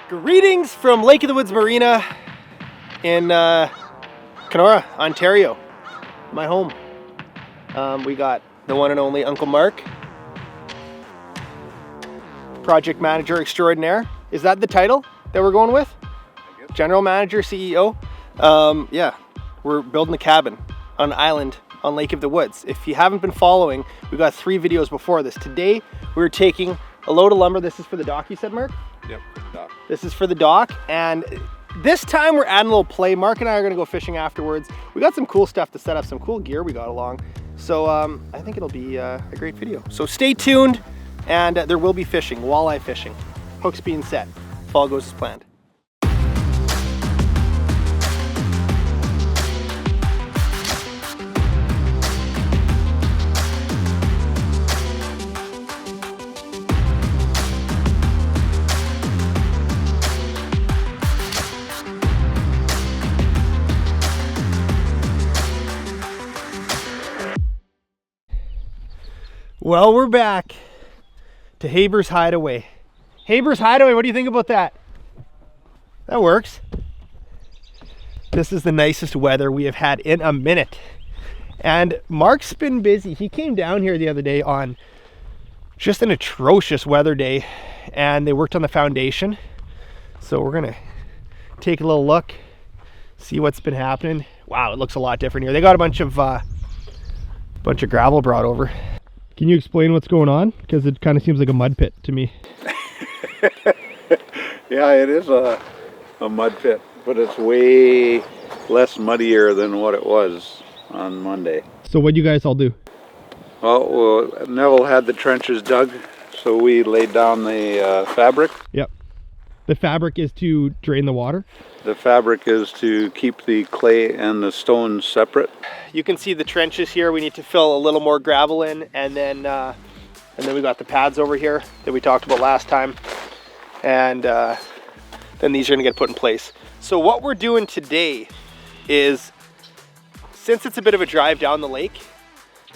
Greetings from Lake of the Woods Marina in Kenora, Ontario, my home. We got the one and only Uncle Mark, project manager extraordinaire. Is that the title that we're going with? General manager, CEO. Yeah, we're building a cabin on an island on Lake of the Woods. If you haven't been following, we got 3 videos before this. Today, we're taking a load of lumber. This is for the dock, you said, Mark? Yep, for the dock. This is for the dock, and this time we're adding a little play. Mark and I are gonna go fishing afterwards. We got some cool stuff to set up, some cool gear we got along. So I think it'll be a great video. So stay tuned, and there will be fishing, walleye fishing. Hooks being set, if all goes as planned. Well, we're back to Habbers Hideaway. Habbers Hideaway, what do you think about that? That works. This is the nicest weather we have had in a minute. And Mark's been busy. He came down here the other day on just an atrocious weather day, and they worked on the foundation. So we're gonna take a little look, see what's been happening. Wow, it looks a lot different here. They got a bunch of gravel brought over. Can you explain what's going on? Because it kind of seems like a mud pit to me. Yeah, it is a mud pit, but it's way less muddier than what it was on Monday. So what do you guys all do? Well, Neville had the trenches dug, so we laid down the fabric. Yep. The fabric is to drain the water? The fabric is to keep the clay and the stones separate. You can see the trenches here. We need to fill a little more gravel in, and then we got the pads over here that we talked about last time, and then these are gonna get put in place. So what we're doing today is, since it's a bit of a drive down the lake,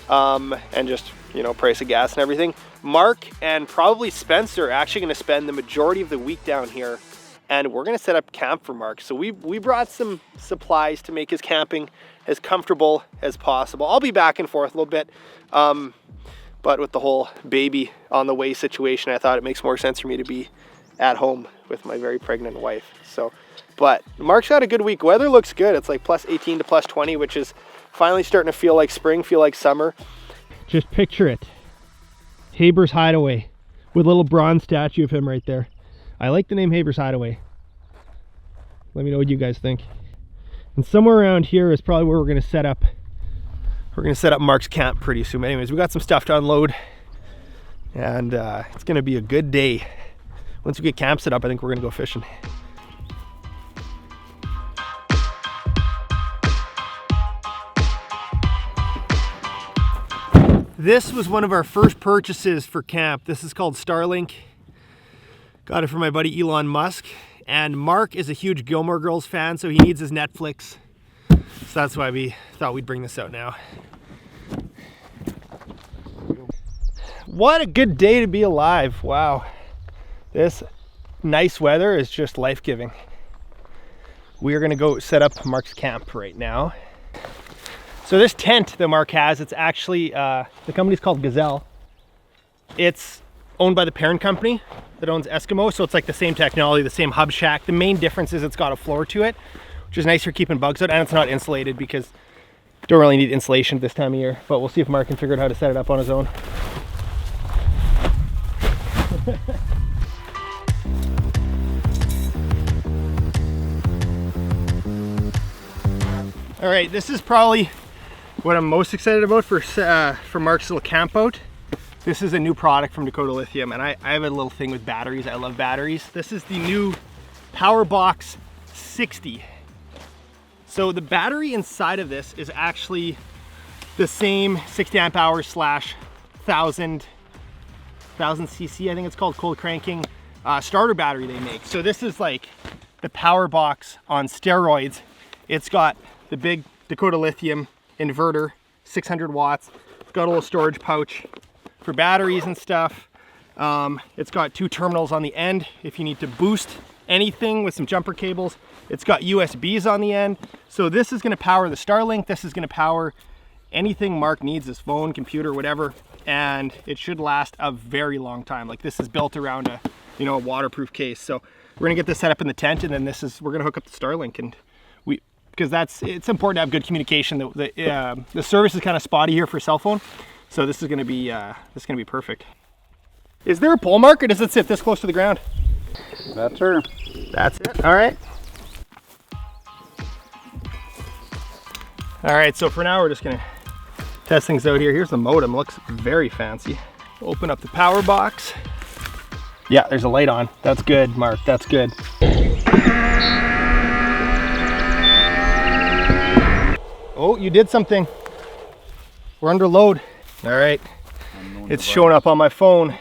and just, you know, price of gas and everything, Mark and probably Spencer are actually gonna spend the majority of the week down here, and we're gonna set up camp for Mark. So we brought some supplies to make his camping as comfortable as possible. I'll be back and forth a little bit, but with the whole baby on the way situation, I thought it makes more sense for me to be at home with my very pregnant wife. So, but Mark's had a good week. Weather looks good. It's like plus 18 to plus 20, which is finally starting to feel like spring, feel like summer. Just picture it. Habbers Hideaway with a little bronze statue of him right there. I like the name Habbers Hideaway. Let me know what you guys think. And somewhere around here is probably where we're gonna set up. We're gonna set up Mark's camp pretty soon. Anyways, we got some stuff to unload, and it's gonna be a good day. Once we get camp set up, I think we're gonna go fishing. This was one of our first purchases for camp. This is called Starlink. Got it from my buddy Elon Musk. And Mark is a huge Gilmore Girls fan, so he needs his Netflix. So that's why we thought we'd bring this out now. What a good day to be alive. Wow. This nice weather is just life-giving. We are gonna go set up Mark's camp right now. So this tent that Mark has, it's actually, the company's called Gazelle. It's owned by the parent company that owns Eskimo, so it's like the same technology, the same hub shack. The main difference is it's got a floor to it, which is nice for keeping bugs out, and it's not insulated because you don't really need insulation this time of year. But we'll see if Mark can figure out how to set it up on his own. All right, this is probably what I'm most excited about for Mark's little camp out. This is a new product from Dakota Lithium, and I have a little thing with batteries. I love batteries. This is the new PowerBox 60. So the battery inside of this is actually the same 60 amp hours slash 1000 cc, I think it's called, cold cranking starter battery they make. So this is like the PowerBox on steroids. It's got the big Dakota Lithium inverter, 600 watts. It's got a little storage pouch for batteries and stuff. It's got 2 terminals on the end if you need to boost anything with some jumper cables. It's got USBs on the end. So this is gonna power the Starlink. This is gonna power anything Mark needs, his phone, computer, whatever. And it should last a very long time. Like this is built around a, you know, a waterproof case. So we're gonna get this set up in the tent, and then we're gonna hook up the Starlink, and because it's important to have good communication. The service is kind of spotty here for cell phone, so this is gonna be perfect. Is there a pole mark, or does it sit this close to the ground? That's her. That's it. All right. All right. So for now, we're just gonna test things out here. Here's the modem. Looks very fancy. Open up the power box. Yeah, there's a light on. That's good, Mark. That's good. Oh, you did something. We're under load. All right. It's showing up on my phone.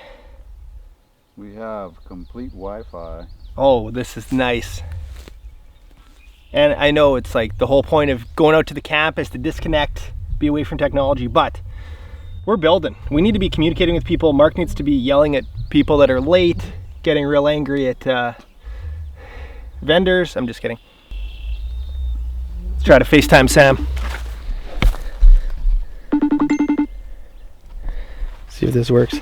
We have complete Wi-Fi. Oh, this is nice. And I know it's like the whole point of going out to the camp is to disconnect, be away from technology, but we're building. We need to be communicating with people. Mark needs to be yelling at people that are late, getting real angry at vendors. I'm just kidding. Let's try to FaceTime Sam. See if this works.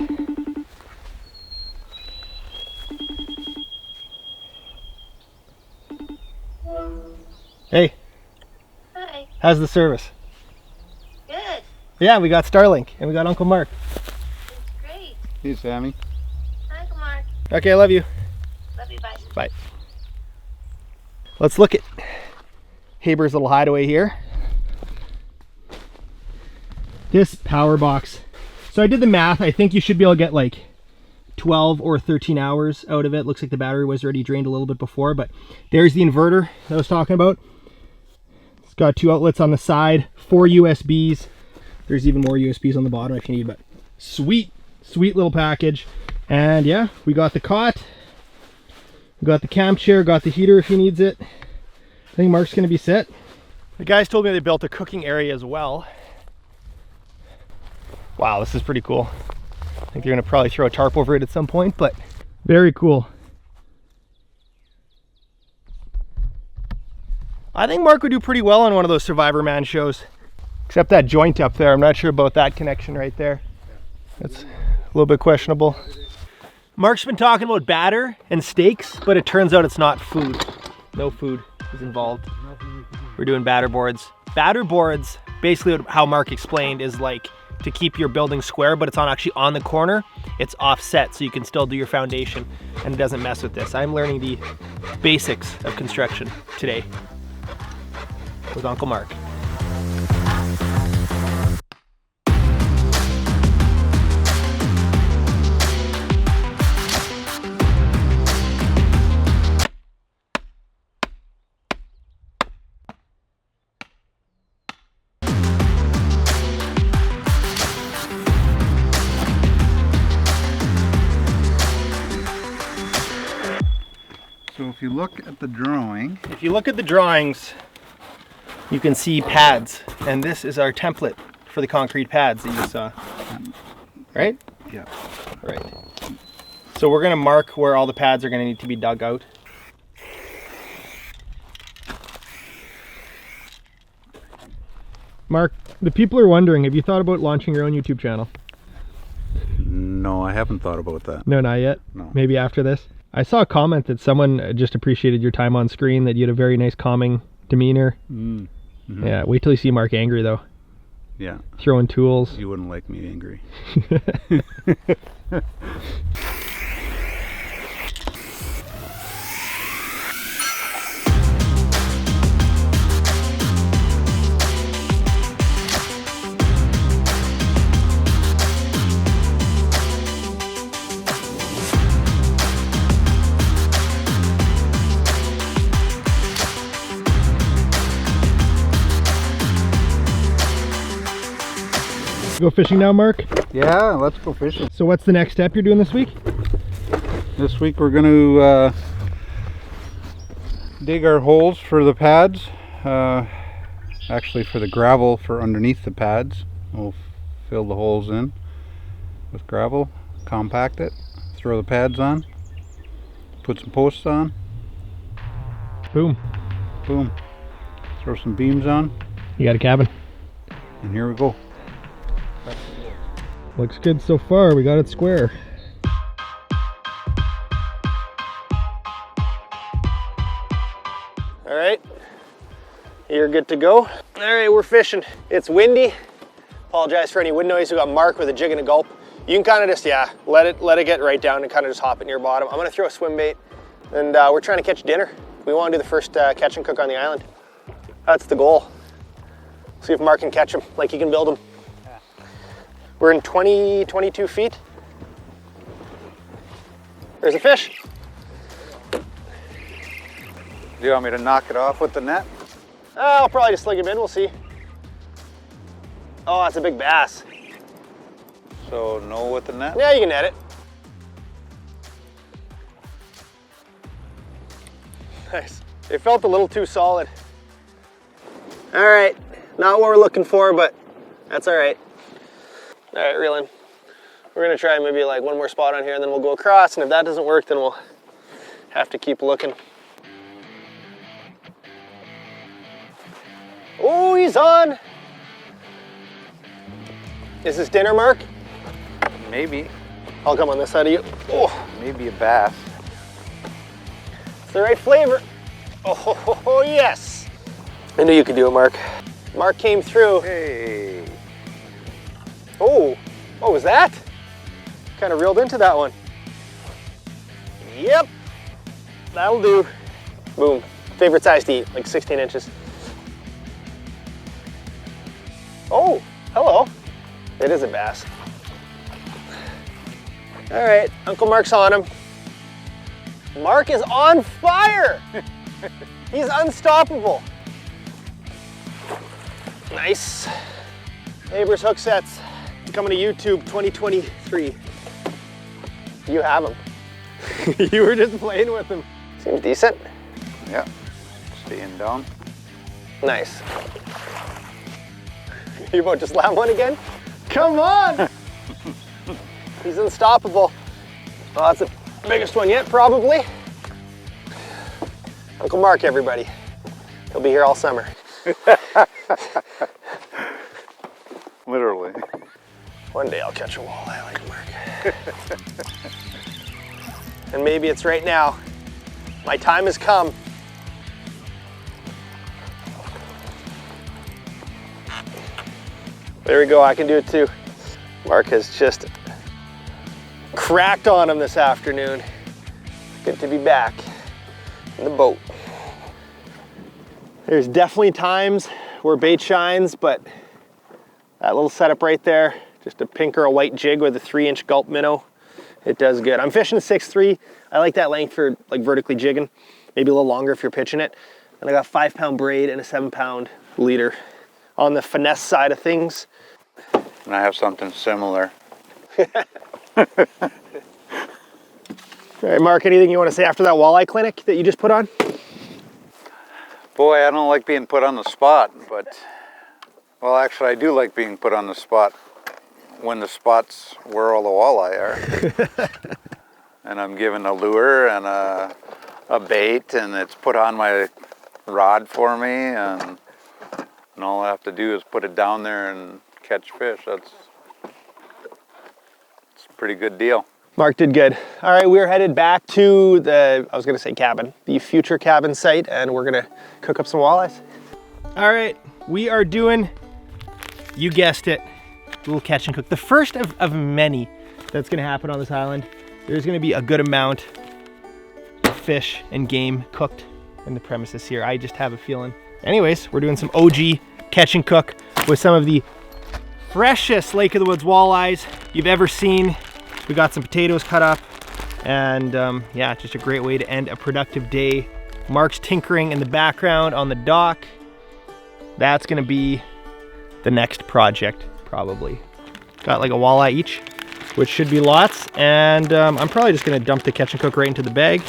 Hey. Hi. How's the service? Good. Yeah, we got Starlink and we got Uncle Mark. Great. Hey, Sammy. Hi, Mark. Okay, I love you. Love you. Bye. Bye. Let's look at Habbers' little hideaway here. This power box. So I did the math. I think you should be able to get like 12 or 13 hours out of it. Looks like the battery was already drained a little bit before, but there's the inverter that I was talking about. It's got 2 outlets on the side, 4 USBs. There's even more USBs on the bottom if you need, but sweet little package. And yeah, we got the cot, we got the camp chair, got the heater if he needs it. I think Mark's gonna be set. The guys told me they built a cooking area as well. Wow, this is pretty cool. I think they're gonna probably throw a tarp over it at some point, but very cool. I think Mark would do pretty well on one of those Survivor Man shows. Except that joint up there, I'm not sure about that connection right there. That's a little bit questionable. Mark's been talking about batter and steaks, but it turns out it's not food. No food is involved. We're doing batter boards. Batter boards, basically how Mark explained, is like to keep your building square, but it's actually on the corner. It's offset, so you can still do your foundation and it doesn't mess with this. I'm learning the basics of construction today with Uncle Mark. So if you look at the drawing, If you look at the drawings, you can see pads, and this is our template for the concrete pads that you saw, right? yeah, Right. So we're gonna mark where all the pads are gonna need to be dug out. Mark, the people are wondering, have you thought about launching your own YouTube channel? no, I haven't thought about that. No, not yet. No. Maybe after this. I saw a comment that someone just appreciated your time on screen, that you had a very nice calming demeanor. Mm-hmm. Yeah, wait till you see Mark angry though. Yeah, Throwing tools. you wouldn't like me angry. Go fishing now, Mark? Yeah, let's go fishing. So what's the next step you're doing this week? This week we're going to dig our holes for the pads. Actually for the gravel for underneath the pads. We'll fill the holes in with gravel, compact it, throw the pads on, put some posts on, Boom. Boom. Throw some beams on, You got a cabin. and here we go. Looks good so far. We got it square. All right, you're good to go. All right, we're fishing. It's windy. Apologize for any wind noise. We got Mark with a jig and a gulp. You can kind of just, let it get right down and kind of just hop it near bottom. I'm gonna throw a swim bait, and we're trying to catch dinner. We want to do the first catch and cook on the island. That's the goal. See if Mark can catch them, like he can build them. We're in 22 feet. There's a fish. Do you want me to knock it off with the net? I'll probably just sling him in, we'll see. Oh, that's a big bass. So no with the net? Yeah, you can net it. Nice. It felt a little too solid. All right, not what we're looking for, but that's all right. All right, reel in. We're gonna try maybe like one more spot on here and then we'll go across, and if that doesn't work, then we'll have to keep looking. Oh, he's on. Is this dinner, Mark? Maybe. I'll come on this side of you. Oh, Maybe a bass. it's the right flavor. Oh, yes. I knew you could do it, Mark. Mark came through. Hey. Oh, what was that? Kind of reeled into that one. Yep, that'll do. Boom. Favorite size to eat, like 16 inches. Oh, hello. It is a bass. All right, Uncle Mark's on him. Mark is on fire. He's unstoppable. Nice. Habbers hook sets coming to YouTube 2023. You have them. You were just playing with them. Seems decent. Yeah. Staying down. Nice. You about to slam one again? Come on! He's unstoppable. Oh, that's the biggest one yet, probably. Uncle Mark, everybody. He'll be here all summer. Literally. One day I'll catch a walleye like Mark. And maybe it's right now. My time has come. There we go, I can do it too. Mark has just cracked on him this afternoon. Good to be back in the boat. There's definitely times where bait shines, but that little setup right there, just a pink or a white jig with a 3-inch gulp minnow, it does good. I'm fishing a 6'3". I like that length for like vertically jigging, maybe a little longer if you're pitching it. And I got 5-pound braid and a 7-pound leader on the finesse side of things. And I have something similar. All right, Mark, anything you want to say after that walleye clinic that you just put on? Boy, I don't like being put on the spot, but, well, actually I do like being put on the spot when the spot's where all the walleye are. And I'm given a lure and a bait, and it's put on my rod for me, and all I have to do is put it down there and catch fish. It's a pretty good deal. Mark did good. All right, we're headed back to the, I was gonna say cabin, the future cabin site, and we're gonna cook up some walleyes. All right, we are doing, you guessed it, a little catch and cook. The first of many that's gonna happen on this island. There's gonna be a good amount of fish and game cooked in the premises here. I just have a feeling. Anyways, we're doing some OG catch and cook with some of the freshest Lake of the Woods walleyes you've ever seen. We got some potatoes cut up, and yeah, just a great way to end a productive day. Mark's tinkering in the background on the dock. That's gonna be the next project, probably. Got like a walleye each, which should be lots, and I'm probably just gonna dump the catch and cook right into the bag.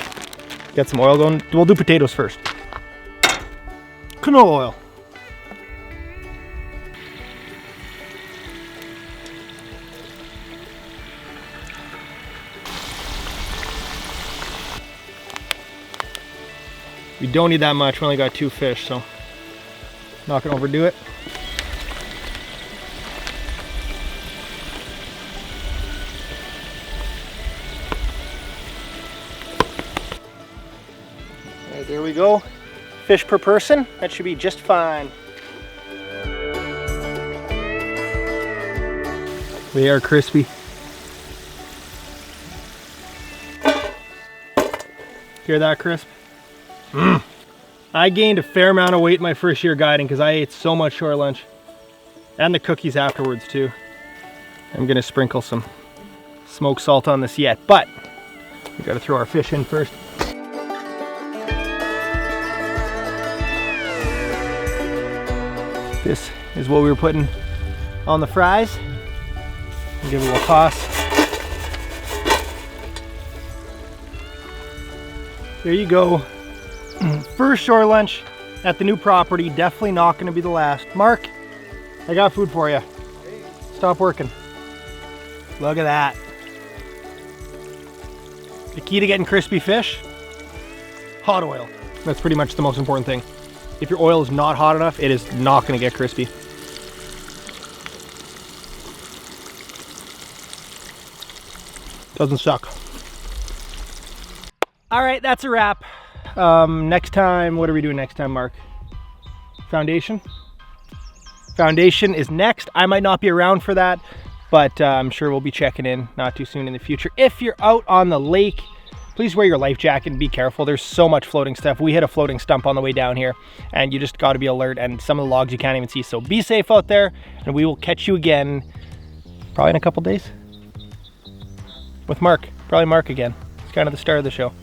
Get some oil going. We'll do potatoes first. Canola oil. We don't need that much. We only got 2 fish, so not gonna overdo it. All right, there we go. Fish per person. That should be just fine. They are crispy. Hear that crisp? I gained a fair amount of weight my first year guiding because I ate so much shore lunch. And the cookies afterwards too. I'm gonna sprinkle some smoked salt on this yet, but we gotta throw our fish in first. This is what we were putting on the fries. Give it a little toss. There you go. First shore lunch at the new property. Definitely not going to be the last. Mark, I got food for you. Stop working. Look at that. The key to getting crispy fish, hot oil. That's pretty much the most important thing. If your oil is not hot enough, it is not going to get crispy. Doesn't suck. All right, that's a wrap. Next time, what are we doing next time, Mark? Foundation? Foundation is next. I might not be around for that, but I'm sure we'll be checking in not too soon in the future. If you're out on the lake, please wear your life jacket and be careful. There's so much floating stuff. We hit a floating stump on the way down here, and you just got to be alert, and some of the logs you can't even see. So be safe out there, and we will catch you again probably in a couple days with Mark. Probably Mark again. It's kind of the star of the show.